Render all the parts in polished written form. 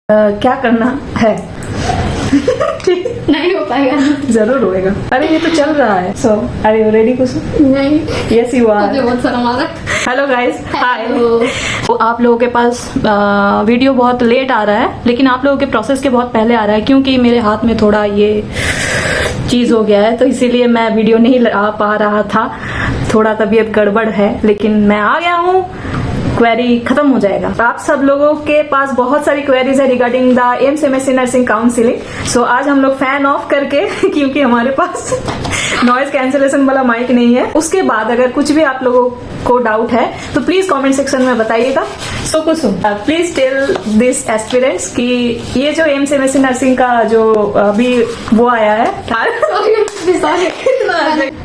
क्या करना है। नहीं हो पाएगा। जरूर होएगा। अरे ये तो चल रहा है। So are you ready Kusum? नहीं। Yes you are. मुझे बहुत सारा मारा। Hello guys, hi. Hello. आप लोगों के पास वीडियो बहुत लेट आ रहा है, लेकिन आप लोगों के प्रोसेस के बहुत पहले आ रहा है, क्योंकि मेरे हाथ में थोड़ा ये चीज हो गया है, तो इसीलिए मैं वीडियो नहीं आ पा रहा था। थोड़ा तबीयत गड़बड़ है, लेकिन मैं आ गया हूँ। क्वेरी खत्म हो जाएगा। आप सब लोगों के पास बहुत सारी क्वेरीज है regarding the AIIMS MSc nursing counselling. So आज हम लोग फैन ऑफ करके क्योंकि हमारे पास नॉइज कैंसिलेशन वाला माइक नहीं है, उसके बाद अगर कुछ भी आप लोगों को डाउट है तो प्लीज कमेंट सेक्शन में बताइएगा। सो कुसुम, प्लीज टेल दिस एस्पिरेंट्स कि ये जो एम्स एमएससी नर्सिंग का जो अभी वो आया है,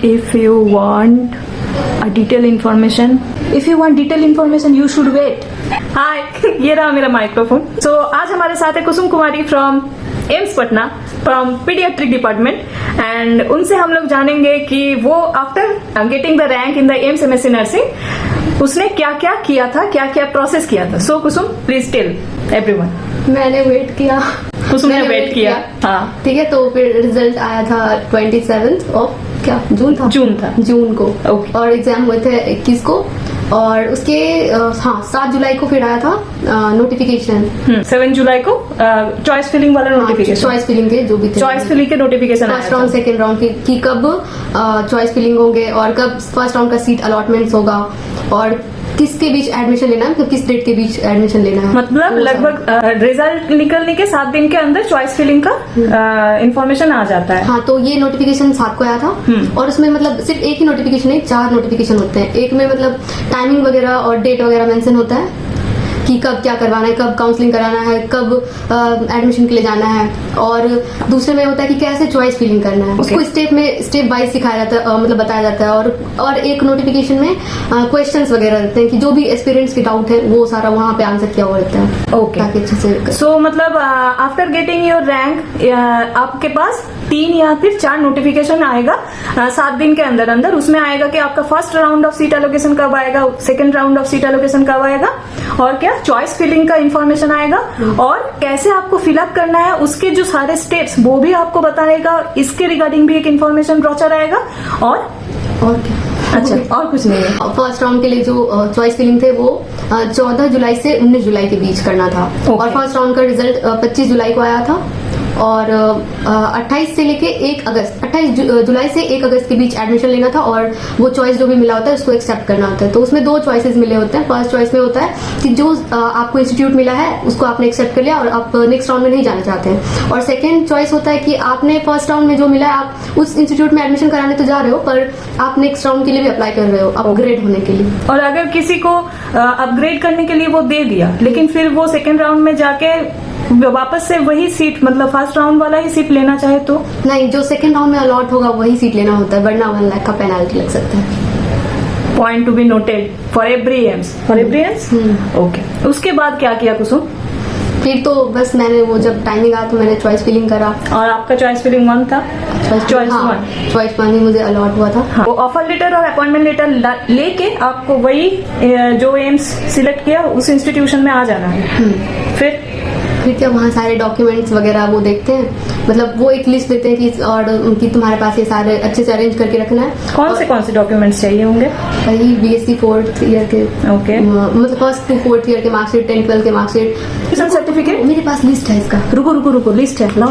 if you want a detailed information, if you want detailed information you should wait. Hi, ये रहा मेरा माइक्रोफोन। So आज हमारे साथ है Kusum Kumari from AIIMS Patna, from paediatric department, and उनसे हम लोग जानेंगे कि वो after getting the rank in the AIIMS MSc nursing उसने क्या क्या किया था, क्या क्या प्रोसेस किया था। सो कुसुम प्लीज टेल एवरीवन। मैंने वेट किया। कुसुम ने वेट किया। हाँ ठीक है, तो फिर रिजल्ट आया था 27 ऑफ क्या जून था जून को। Okay. और एग्जाम हुए थे 21 को, और उसके 7 जुलाई को फिर आया था नोटिफिकेशन। 7 जुलाई को चॉइस फिलिंग वाला नोटिफिकेशन। चॉइस फिलिंग के जो भी थे, चॉइस फिलिंग के notification first round second round की कब चॉइस फिलिंग होंगे और कब फर्स्ट राउंड का सीट अलॉटमेंट होगा और किसके बीच एडमिशन लेना है, मतलब किस डेट के बीच एडमिशन लेना है। मतलब लगभग रिजल्ट निकलने के 7 दिन के अंदर चॉइस फिलिंग का इंफॉर्मेशन आ जाता है। हाँ, तो ये नोटिफिकेशन 7 को आया था, और उसमें मतलब सिर्फ एक ही नोटिफिकेशन नहीं, 4 नोटिफिकेशन होते हैं। एक में मतलब टाइमिंग वगैरह और डेट वगैरह मेंशन होता है कि कब क्या करवाना है, कब काउंसलिंग कराना है, कब एडमिशन के लिए जाना है, और दूसरे में होता है कि कैसे चॉइस फिलिंग करना है। उसको स्टेप वाइज सिखाया जाता है, मतलब बताया जाता है। और एक नोटिफिकेशन में क्वेश्चंस वगैरह रहते हैं कि जो भी एस्पिरेंट्स के डाउट है वो सारा वहाँ पे आंसर किया हुआ रहता है। ओके, ताकि अच्छे से सो मतलब आफ्टर गेटिंग योर रैंक आपके पास 3 या फिर 4 नोटिफिकेशन आएगा 7 दिन के अंदर अंदर। उसमें आएगा कि आपका first round of seat allocation कब आएगा, second round of seat allocation कब आएगा, और क्या चॉइस फिलिंग का इंफॉर्मेशन आएगा, और कैसे आपको फिलअप करना है उसके जो सारे स्टेप्स वो भी आपको बताएगा। इसके रिगार्डिंग भी एक इंफॉर्मेशन ब्रोचर आएगा। और क्या, अच्छा, और कुछ नहीं है। फर्स्ट राउंड के लिए जो चॉइस फिलिंग थे वो 14 जुलाई से 19 जुलाई के बीच करना था। और फर्स्ट राउंड का रिजल्ट 25 जुलाई को आया था, और 28 से लेके 1 अगस्त 28 जुलाई से 1 अगस्त के बीच एडमिशन लेना था, और वो चॉइस जो भी मिला होता है उसको एक्सेप्ट करना होता है। तो उसमें 2 चॉइसेस मिले होते हैं। फर्स्ट चॉइस में होता है कि जो आपको इंस्टीट्यूट मिला है उसको आपने एक्सेप्ट कर लिया और आप नेक्स्ट राउंड में नहीं जाना चाहते हैं। और सेकेंड चॉइस होता है कि आपने फर्स्ट राउंड में जो मिला है आप उस इंस्टीट्यूट में एडमिशन कराने तो जा रहे हो, पर आप नेक्स्ट राउंड के लिए भी अप्लाई कर रहे हो अपग्रेड होने के लिए। और अगर किसी को अपग्रेड करने के लिए वो दे दिया, लेकिन फिर वो सेकेंड राउंड में जाके वापस से वही सीट, मतलब फर्स्ट राउंड वाला ही सीट लेना चाहे तो नहीं, जो सेकंड राउंड में अलॉट होगा वही सीट लेना होता है, वरना 1 लाख का पेनल्टी लग सकता है। Point to be noted for every AIIMS. Okay, उसके बाद क्या किया कुसुम? फिर तो बस मैंने वो जब टाइमिंग आया तो मैंने चॉइस फिलिंग करा। और आपका चॉइस फिलिंग 1 था? चॉइस 1 ही मुझे अलॉट हुआ था। हाँ। वो ऑफर लेटर और अपॉइंटमेंट लेटर लेके आपको वही जो एम्स सिलेक्ट किया उस इंस्टीट्यूशन में आ जाना है। फिर क्या, वहाँ सारे डॉक्यूमेंट्स वगैरह वो देखते हैं, मतलब वो एक लिस्ट देते हैं कि और कि तुम्हारे पास ये सारे अच्छे से अरेंज करके रखना है। कौन से डॉक्यूमेंट्स चाहिए होंगे? वही BSc 4th ईयर के, ओके, मतलब फर्स्ट टू 4th ईयर के मार्कशीट, 10th 12th के मार्कशीट, सर्टिफिकेट। मेरे पास लिस्ट है इसका। रुको, लिस्ट है, लाओ।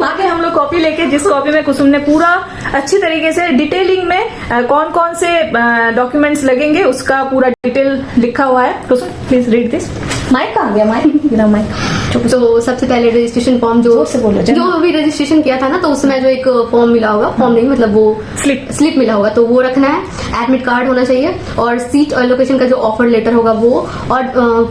आगे हम लोग कॉपी लेके, जिस कॉपी में कुसुम ने पूरा अच्छी तरीके से डिटेलिंग में कौन कौन से डॉक्यूमेंट्स लगेंगे उसका पूरा डिटेल लिखा हुआ है। कुसुम प्लीज रीड दिस। माइक कहाँ गया? माइक। तो सबसे पहले रजिस्ट्रेशन फॉर्म जो भी रजिस्ट्रेशन किया था ना, तो उसमें जो एक फॉर्म मिला होगा, फॉर्म नहीं मतलब वो स्लिप मिला होगा, तो वो रखना है। एडमिट कार्ड होना चाहिए, और सीट एलोकेशन का जो ऑफर लेटर होगा वो, और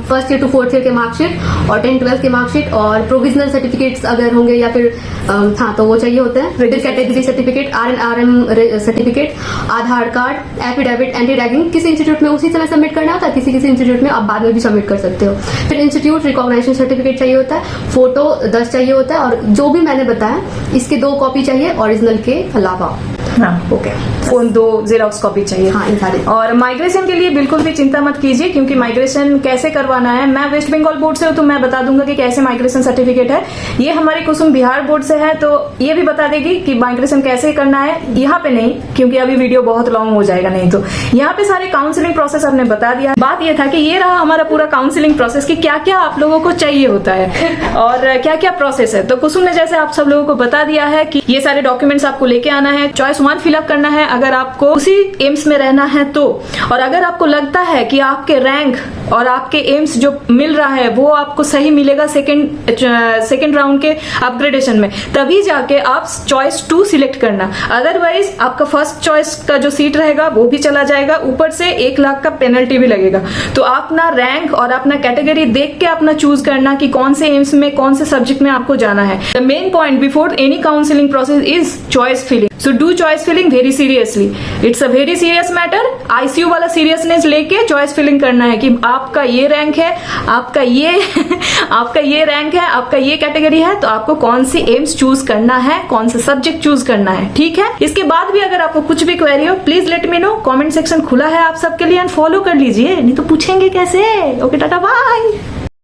first year to 4th year के मार्कशीट, और 10th 12th के मार्कशीट, और प्रोविजनल सर्टिफिकेट्स अगर होंगे या फिर हाँ तो वो चाहिए होता है। फिर कैटेगरी सर्टिफिकेट, RNRM सर्टिफिकेट, आधार कार्ड, एफिडेविट, एंटी रैगिंग। किसी इंस्टीट्यूट में उसी समय सबमिट करना होता है, किसी इंस्टीट्यूट में आप बाद में भी सबमिट कर सकते हो। फिर इंस्टीट्यूट रिकॉग्निशन सर्टिफिकेट चाहिए होता है, फोटो 10 चाहिए होता है, और जो भी मैंने बताया इसके 2 कॉपी चाहिए ओरिजिनल के अलावा। हाँ ओके, फोन 2 जेरॉक्स कॉपी चाहिए। हाँ, इन सारे। और माइग्रेशन के लिए बिल्कुल भी चिंता मत कीजिए, क्योंकि माइग्रेशन कैसे करवाना है, मैं वेस्ट बंगाल बोर्ड से हूँ तो मैं बता दूंगा कि कैसे माइग्रेशन सर्टिफिकेट है। ये हमारे कुसुम बिहार बोर्ड से है तो ये भी बता देगी कि माइग्रेशन कैसे करना है। यहाँ पे नहीं, क्योंकि अभी वीडियो बहुत लॉन्ग हो जाएगा, नहीं तो यहाँ पे सारे काउंसलिंग प्रोसेस आपने बता दिया। बात ये था कि ये रहा हमारा पूरा काउंसलिंग प्रोसेस कि क्या क्या आप लोगों को चाहिए होता है और क्या क्या प्रोसेस है। तो कुसुम ने जैसे आप सब लोगों को बता दिया है कि ये सारे डॉक्यूमेंट्स आपको लेके आना है, चॉइस 1 फिलअप करना है अगर आपको उसी एम्स में रहना है तो, और अगर आपको लगता है कि आपके रैंक और आपके एम्स जो मिल रहा है वो आपको सही मिलेगा सेकंड राउंड के अपग्रेडेशन में, तभी जाके आप चॉइस 2 सिलेक्ट करना। अदरवाइज आपका फर्स्ट चॉइस का जो सीट रहेगा वो भी चला जाएगा, ऊपर से 1 लाख का पेनल्टी भी लगेगा। तो अपना रैंक और अपना कैटेगरी देख के अपना चूज करना कि कौन से एम्स में कौन से सब्जेक्ट में आपको जाना है। The main point before any counselling process is choice filling. So do choice filling very seriously, it's a very serious matter. ICU वाला सीरियसनेस लेके चॉइस फिलिंग करना है कि आपका ये रैंक है, आपका ये आपका ये रैंक है, आपका ये कैटेगरी है, तो आपको कौन सी एम्स चूज करना है, कौन सा सब्जेक्ट चूज करना है, ठीक है। इसके बाद भी अगर आपको कुछ भी क्वेरी हो please let me know, comment section खुला है आप सबके लिए, एंड फॉलो कर लीजिए, नहीं तो पूछेंगे कैसे। Okay, tata bye.